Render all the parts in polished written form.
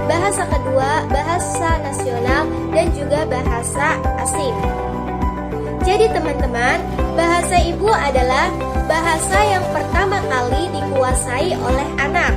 bahasa kedua, bahasa nasional, dan juga bahasa asing. Jadi teman-teman, bahasa ibu adalah bahasa yang pertama kali dikuasai oleh anak.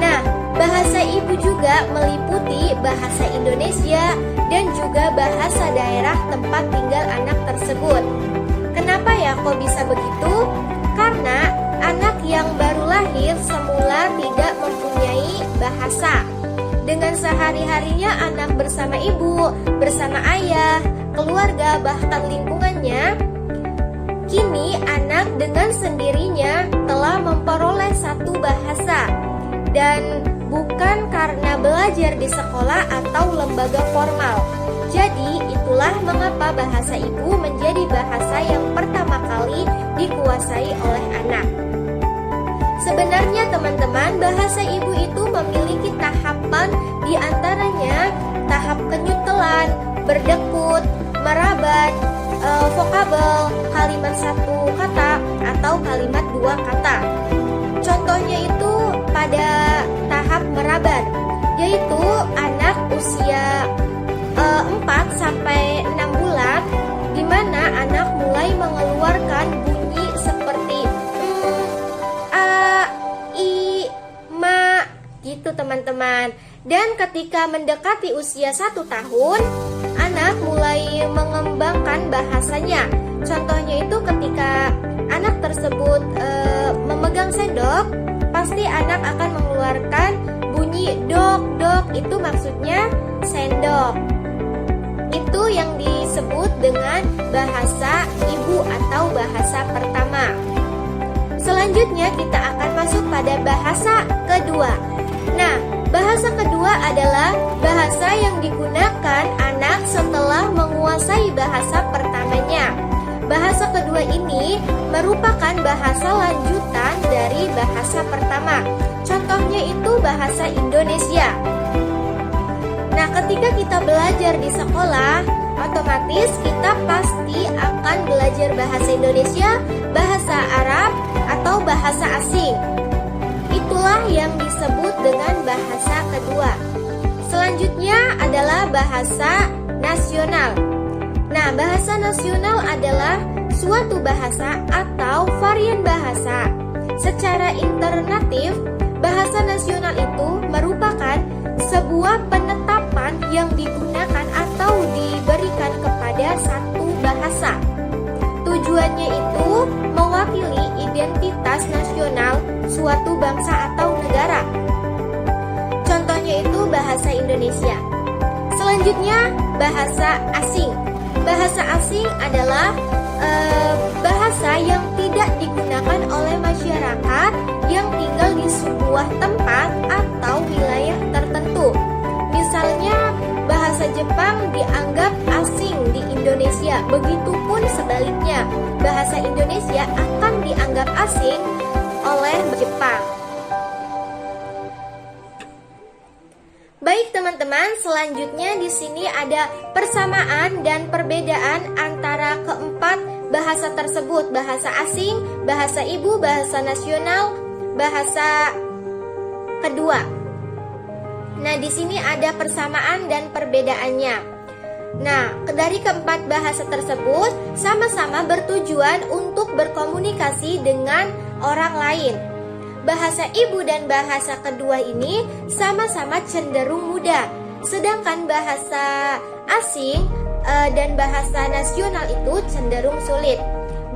Nah, bahasa ibu juga meliputi bahasa Indonesia dan juga bahasa daerah tempat tinggal anak tersebut. Kenapa ya kok bisa begitu? Karena anak yang baru lahir semula tidak mempunyai bahasa. Dengan sehari-harinya anak bersama ibu, bersama ayah, keluarga, bahkan lingkungannya, kini anak dengan sendirinya telah memperoleh satu bahasa, dan bukan karena belajar di sekolah atau lembaga formal. Jadi itulah mengapa bahasa ibu menjadi bahasa yang pertama kali dikuasai oleh anak. Sebenarnya teman-teman, bahasa ibu itu memiliki tahapan, di antaranya tahap kenyutelan, berdekut, meraban, vokabel, kalimat satu kata atau kalimat dua kata. Contohnya itu pada tahap meraban, yaitu anak usia 4 sampai 6 bulan, di mana anak mulai mengeluarkan bunyi seperti a, i, ma, gitu teman-teman. Dan ketika mendekati usia 1 tahun, anak mulai mengembangkan bahasanya. Contohnya itu ketika anak tersebut memegang sendok, pasti anak akan mengeluarkan bunyi dok, dok, itu maksudnya sendok. Itu yang disebut dengan bahasa ibu atau bahasa pertama. Selanjutnya kita akan masuk pada bahasa kedua. Nah, bahasa kedua adalah bahasa yang digunakan anak setelah menguasai bahasa pertamanya. Bahasa kedua ini merupakan bahasa lanjutan dari bahasa pertama. Contohnya itu bahasa Indonesia. Nah, ketika kita belajar di sekolah, otomatis kita pasti akan belajar bahasa Indonesia, bahasa Arab, atau bahasa asing. Itulah yang disebut dengan bahasa kedua. Selanjutnya adalah bahasa nasional. Nah, bahasa nasional adalah suatu bahasa atau varian bahasa. Secara alternatif, bahasa nasional itu merupakan sebuah penetapan yang digunakan atau diberikan kepada satu bahasa. Tujuannya itu mewakili identitas nasional suatu bangsa atau negara. Contohnya itu bahasa Indonesia. Selanjutnya, bahasa asing. Bahasa asing adalah bahasa yang tidak digunakan oleh masyarakat yang tinggal di sebuah tempat atau wilayah tertentu. Misalnya, bahasa Jepang dianggap asing di Indonesia. Begitupun sebaliknya, bahasa Indonesia akan dianggap asing oleh Jepang. Baik teman-teman, selanjutnya di sini ada persamaan dan perbedaan antara keempat bahasa tersebut: bahasa asing, bahasa ibu, bahasa nasional, bahasa kedua. Nah, di sini ada persamaan dan perbedaannya. Nah, dari keempat bahasa tersebut sama-sama bertujuan untuk berkomunikasi dengan orang lain. Bahasa ibu dan bahasa kedua ini sama-sama cenderung mudah, sedangkan bahasa asing dan bahasa nasional itu cenderung sulit.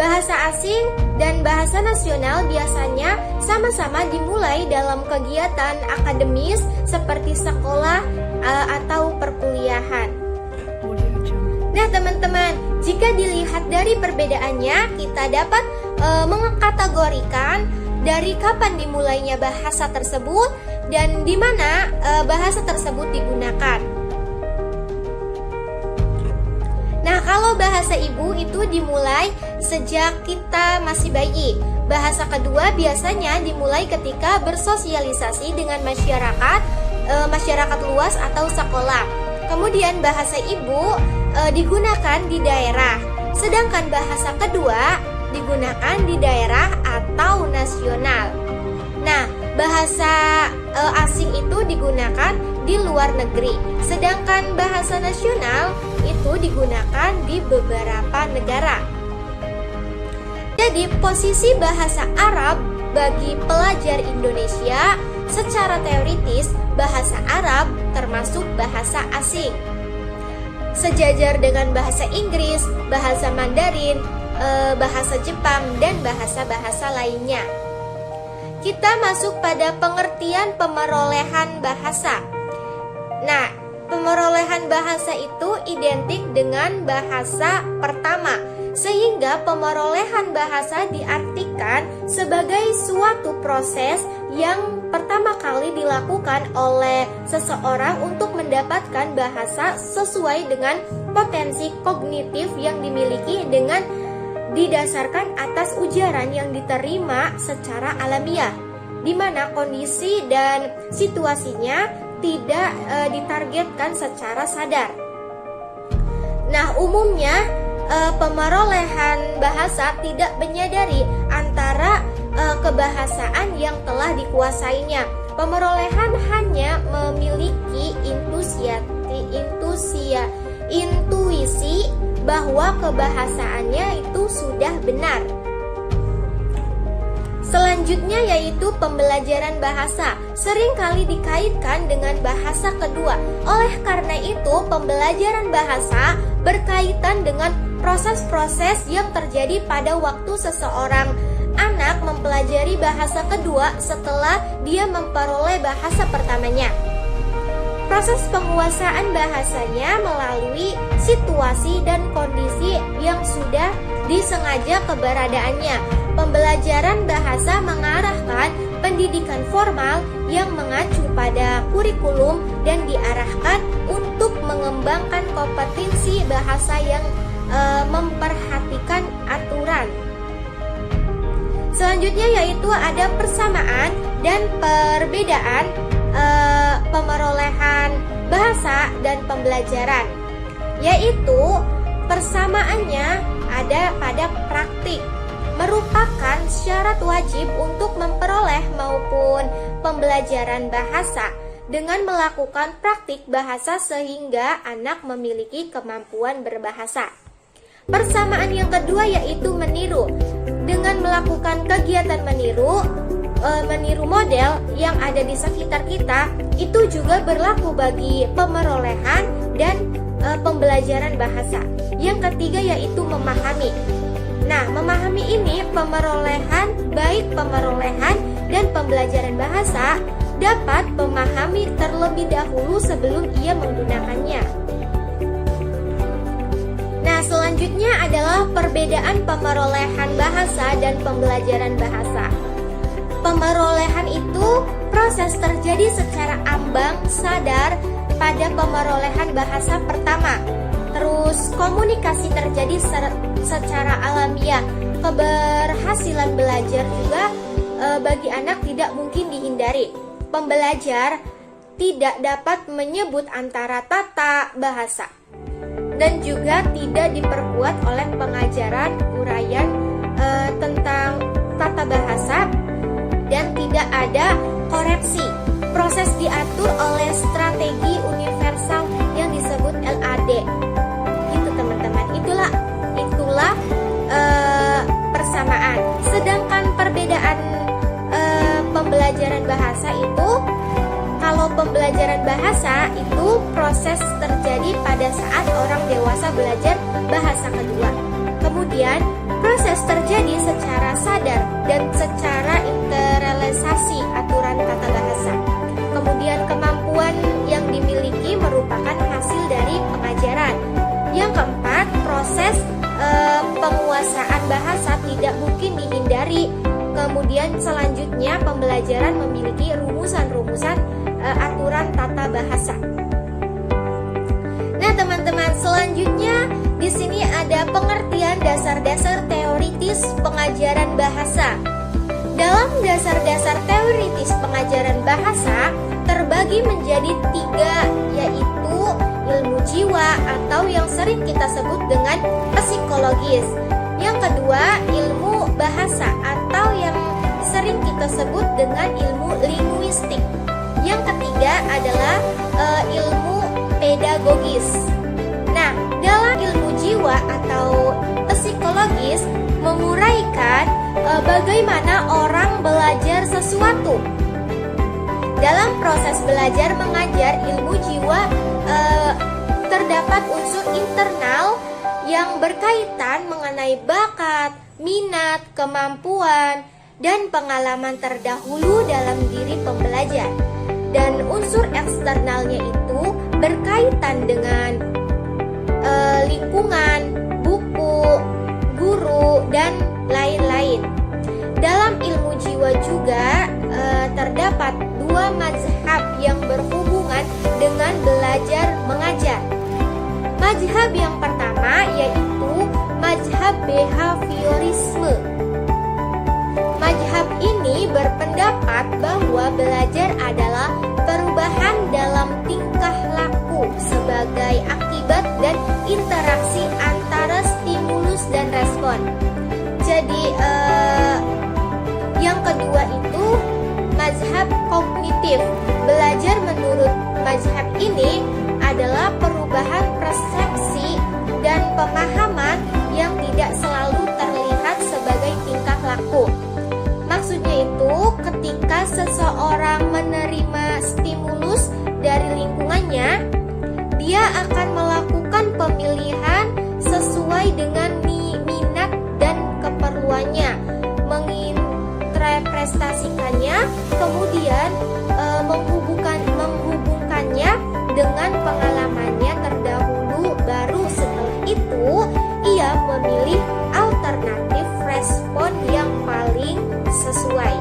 Bahasa asing dan bahasa nasional biasanya sama-sama dimulai dalam kegiatan akademis seperti sekolah atau perkuliahan. Nah teman-teman, jika dilihat dari perbedaannya, kita dapat mengkategorikan dari kapan dimulainya bahasa tersebut dan di mana bahasa tersebut digunakan. Nah, kalau bahasa ibu itu dimulai sejak kita masih bayi. Bahasa kedua biasanya dimulai ketika bersosialisasi dengan masyarakat luas atau sekolah. Kemudian bahasa ibu digunakan di daerah, sedangkan bahasa kedua digunakan di daerah atau nasional. Nah, bahasa asing itu digunakan di luar negeri, sedangkan bahasa nasional itu digunakan di beberapa negara. Jadi posisi bahasa Arab bagi pelajar Indonesia secara teoritis bahasa Arab termasuk bahasa asing. Sejajar dengan bahasa Inggris, bahasa Mandarin, bahasa Jepang, dan bahasa-bahasa lainnya. Kita masuk pada pengertian pemerolehan bahasa. Nah, pemerolehan bahasa itu identik dengan bahasa pertama, sehingga pemerolehan bahasa diartikan sebagai suatu proses yang pertama kali dilakukan oleh seseorang untuk mendapatkan bahasa sesuai dengan potensi kognitif yang dimiliki dengan didasarkan atas ujaran yang diterima secara alamiah, di mana kondisi dan situasinya tidak ditargetkan secara sadar. Nah, umumnya pemerolehan bahasa tidak menyadari antara kebahasaan yang telah dikuasainya. Pemerolehan hanya memiliki intuisi bahwa kebahasaannya itu sudah benar. Selanjutnya yaitu pembelajaran bahasa, seringkali dikaitkan dengan bahasa kedua. Oleh karena itu, pembelajaran bahasa berkaitan dengan proses-proses yang terjadi pada waktu seseorang anak mempelajari bahasa kedua setelah dia memperoleh bahasa pertamanya. Proses penguasaan bahasanya melalui situasi dan kondisi yang sudah disengaja keberadaannya. Pembelajaran bahasa mengarahkan pendidikan formal yang mengacu pada kurikulum dan diarahkan untuk mengembangkan kompetensi bahasa yang memperhatikan aturan. Selanjutnya yaitu ada persamaan dan perbedaan pemerolehan bahasa dan pembelajaran, yaitu persamaannya ada pada praktik, merupakan syarat wajib untuk memperoleh maupun pembelajaran bahasa dengan melakukan praktik bahasa sehingga anak memiliki kemampuan berbahasa. Persamaan yang kedua yaitu meniru. Dengan melakukan kegiatan meniru model yang ada di sekitar kita, itu juga berlaku bagi pemerolehan dan pembelajaran bahasa. Yang ketiga yaitu memahami. Nah, memahami ini baik pemerolehan dan pembelajaran bahasa dapat memahami terlebih dahulu sebelum ia menggunakannya. Nah, selanjutnya adalah perbedaan pemerolehan bahasa dan pembelajaran bahasa. Pemerolehan itu proses terjadi secara ambang sadar pada pemerolehan bahasa pertama. Terus komunikasi terjadi secara alamiah. Keberhasilan belajar juga bagi anak tidak mungkin dihindari. Pembelajar tidak dapat menyebut antara tata bahasa dan juga tidak diperkuat oleh pengajaran uraian tentang tata bahasa dan tidak ada koreksi. Proses diatur oleh strategi universal yang disebut LAD. Itu teman-teman, itulah persamaan. Sedangkan perbedaan pembelajaran bahasa itu, kalau pembelajaran bahasa itu proses terjadi pada saat orang dewasa belajar bahasa kedua. Kemudian proses terjadi secara sadar dan secara internalisasi aturan tata bahasa. Kemudian kemampuan yang dimiliki merupakan hasil dari pengajaran. Yang keempat, proses penguasaan bahasa tidak mungkin dihindari. Kemudian selanjutnya pembelajaran memiliki rumusan-rumusan aturan tata bahasa. Nah, teman-teman, selanjutnya di sini ada pengertian dasar-dasar teoritis pengajaran bahasa. Dalam dasar-dasar teoritis pengajaran bahasa terbagi menjadi 3, yaitu ilmu jiwa atau yang sering kita sebut dengan psikologis. Yang kedua, ilmu bahasa atau yang sering kita sebut dengan ilmu linguistik. Yang ketiga adalah ilmu pedagogis. Nah, dalam ilmu jiwa atau psikologis menguraikan bagaimana orang belajar sesuatu. Dalam proses belajar mengajar ilmu jiwa terdapat unsur internal yang berkaitan mengenai bakat, minat, kemampuan, dan pengalaman terdahulu dalam diri pembelajar. Dan unsur eksternalnya itu berkaitan dengan lingkungan, buku, guru, dan lain-lain. Dalam ilmu jiwa juga terdapat dua mazhab yang berhubungan dengan belajar mengajar. Mazhab yang pertama yaitu mazhab behaviorisme. Mazhab ini berpendapat bahwa belajar adalah perubahan dalam tingkah laku sebagai akibat dan interaksi antara stimulus dan respon. Jadi yang kedua itu mazhab kognitif. Belajar menurut mazhab ini adalah perubahan persepsi dan pemahaman yang tidak selalu terlihat sebagai tingkah laku. Maksudnya itu ketika seseorang menerima stimulus dari lingkungannya, dia akan melakukan pemilihan sesuai dengan minat dan keperluannya, menginterpretasikannya, kemudian menghubungkannya dengan pengalamannya terdahulu, baru setelah itu ia memilih alternatif respon yang paling sesuai.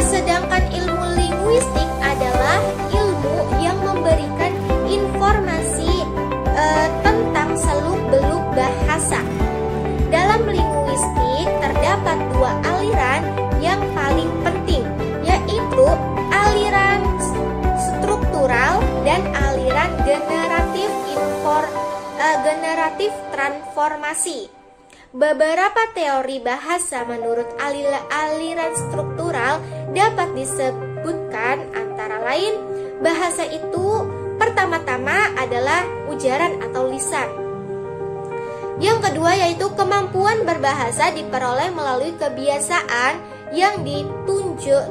Sedangkan ilmu linguistik adalah ilmu yang memberikan informasi tentang seluk-beluk bahasa. Dalam linguistik terdapat dua aliran yang paling penting, yaitu aliran struktural dan aliran generatif transformasi. Beberapa teori bahasa menurut aliran struktural dapat disebutkan antara lain bahasa itu pertama-tama adalah ujaran atau lisan. Yang kedua yaitu kemampuan berbahasa diperoleh melalui kebiasaan yang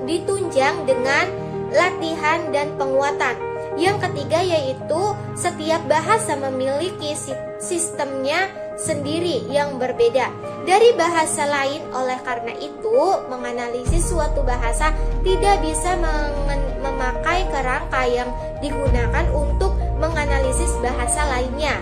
ditunjang dengan latihan dan penguatan. Yang ketiga yaitu setiap bahasa memiliki sistemnya sendiri yang berbeda dari bahasa lain. Oleh karena itu, menganalisis suatu bahasa tidak bisa memakai kerangka yang digunakan untuk menganalisis bahasa lainnya.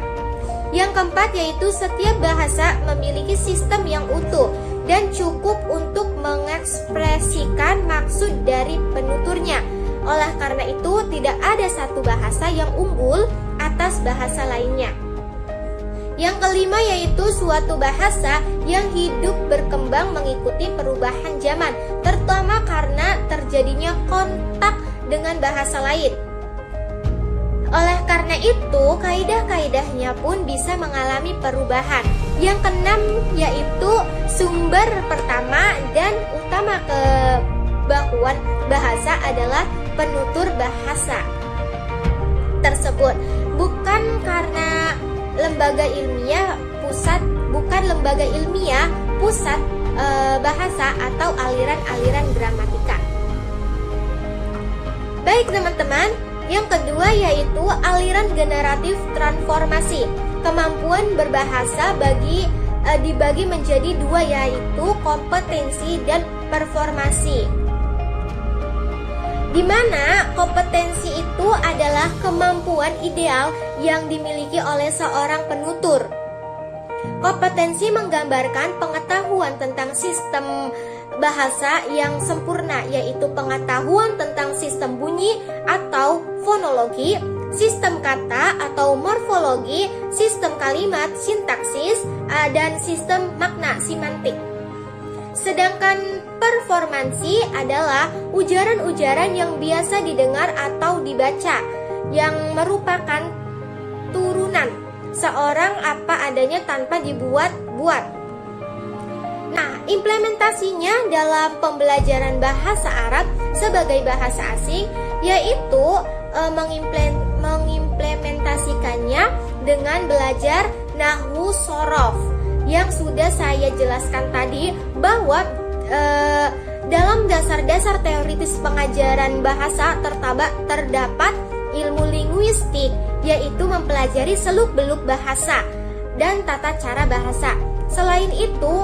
Yang keempat yaitu setiap bahasa memiliki sistem yang utuh dan cukup untuk mengekspresikan maksud dari penuturnya. Oleh karena itu, tidak ada satu bahasa yang unggul atas bahasa lainnya. Yang kelima yaitu suatu bahasa yang hidup berkembang mengikuti perubahan zaman, terutama karena terjadinya kontak dengan bahasa lain. Oleh karena itu, kaidah-kaidahnya pun bisa mengalami perubahan. Yang keenam yaitu sumber pertama dan utama kebakuan bahasa adalah penutur bahasa tersebut. Bukan karena lembaga ilmiah pusat bahasa atau aliran-aliran gramatika. Baik teman-teman, yang kedua yaitu aliran generatif transformasi. Kemampuan berbahasa dibagi menjadi dua yaitu kompetensi dan performasi. Di mana kompetensi itu adalah kemampuan ideal yang dimiliki oleh seorang penutur. Kompetensi menggambarkan pengetahuan tentang sistem bahasa yang sempurna, yaitu pengetahuan tentang sistem bunyi atau fonologi, sistem kata atau morfologi, sistem kalimat sintaksis, dan sistem makna simantik. Sedangkan performansi adalah ujaran-ujaran yang biasa didengar atau dibaca, yang merupakan turunan seorang apa adanya tanpa dibuat-buat. Nah, implementasinya dalam pembelajaran bahasa Arab sebagai bahasa asing yaitu mengimplementasikannya dengan belajar nahwu sorof yang sudah saya jelaskan tadi, bahwa dalam dasar-dasar teoritis pengajaran bahasa terdapat ilmu linguistik, yaitu mempelajari seluk-beluk bahasa dan tata cara bahasa. Selain itu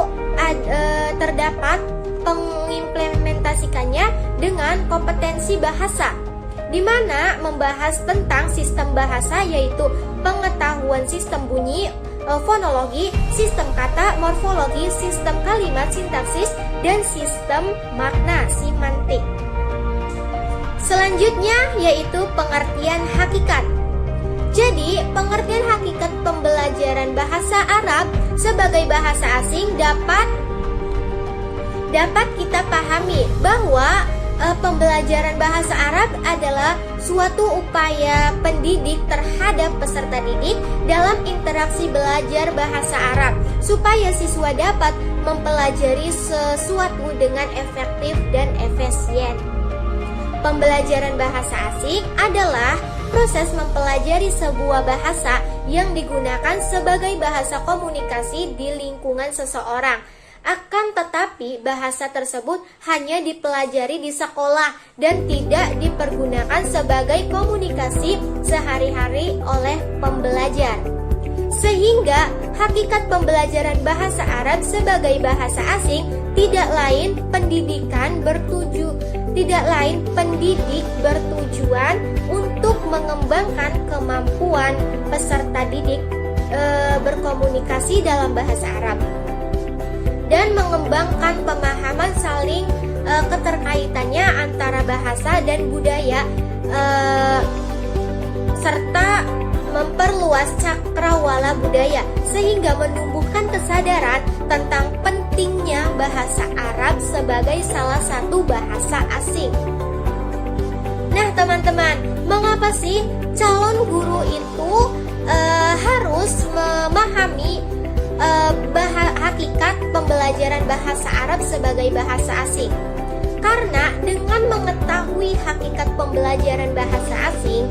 terdapat pengimplementasikannya dengan kompetensi bahasa, di mana membahas tentang sistem bahasa, yaitu pengetahuan sistem bunyi, fonologi, sistem kata, morfologi, sistem kalimat, sintaksis, dan sistem makna, simantik. Selanjutnya yaitu pengertian hakikat. Jadi, pengertian hakikat pembelajaran bahasa Arab sebagai bahasa asing dapat kita pahami bahwa pembelajaran bahasa Arab adalah suatu upaya pendidik terhadap peserta didik dalam interaksi belajar bahasa Arab supaya siswa dapat mempelajari sesuatu dengan efektif dan efisien. Pembelajaran bahasa asing adalah proses mempelajari sebuah bahasa yang digunakan sebagai bahasa komunikasi di lingkungan seseorang. Akan tetapi bahasa tersebut hanya dipelajari di sekolah dan tidak dipergunakan sebagai komunikasi sehari-hari oleh pembelajar. Sehingga hakikat pembelajaran bahasa Arab sebagai bahasa asing tidak lain pendidik bertujuan untuk mengembangkan kemampuan peserta didik berkomunikasi dalam bahasa Arab dan mengembangkan pemahaman saling keterkaitannya antara bahasa dan budaya, serta memperluas cakrawala budaya sehingga menumbuhkan kesadaran tentang pentingnya bahasa Arab sebagai salah satu bahasa asing. Nah teman-teman, mengapa sih calon guru itu harus memahami hakikat pembelajaran bahasa Arab sebagai bahasa asing? Karena dengan mengetahui hakikat pembelajaran bahasa asing,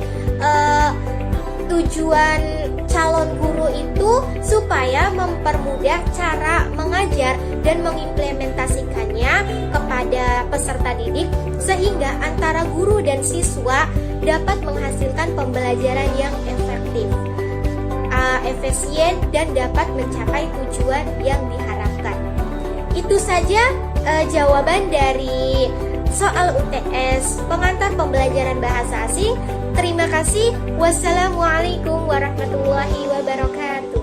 tujuan calon guru itu supaya mempermudah cara mengajar dan mengimplementasikannya kepada peserta didik, sehingga antara guru dan siswa dapat menghasilkan pembelajaran yang efektif, efisien, dan dapat mencapai tujuan yang diharapkan. Itu saja jawaban dari soal UTS pengantar pembelajaran bahasa asing. Terima kasih. Wassalamualaikum warahmatullahi wabarakatuh.